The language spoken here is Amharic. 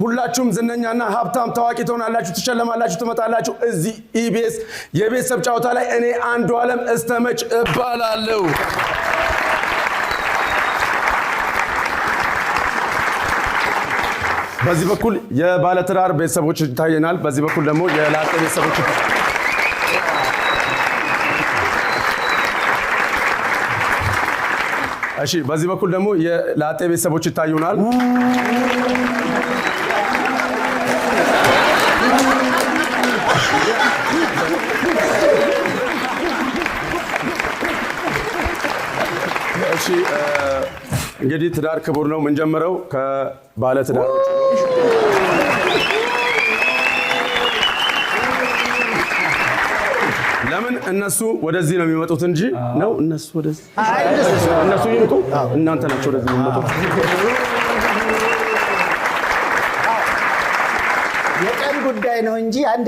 ሁላችሁም ዝነኛና ሀብታም ታዋቂ ትሆናላችሁ ትሸለማላችሁ ትመጣላችሁ እዚህ ኢቢኤስ የቤተሰብ ጨዋታ ላይ እኔ አንዱ ዓለም እስተመጭ እባላለሁ በዚህ በኩል የባለትዳር ቤተሰቦች ይታየናል በዚህ በኩል ደግሞ የላጤ ቤተሰቦች እሺ በዚህ በኩል ደግሞ የላጤ ቤተሰቦች ይታዩናል እሺ እንግዲህ ትዳር ክቡር ነው ምን ጀመረው ከባለ ትዳሮች ለምን እነሱ ወደዚህ ነው የሚመጡት እንጂ ነው እነሱ ወደዚህ እነሱ ይመጡ እናንተ ናችሁ ወደዚህ የሚመጡት የቀን ጉዳይ ነው እንጂ አንድ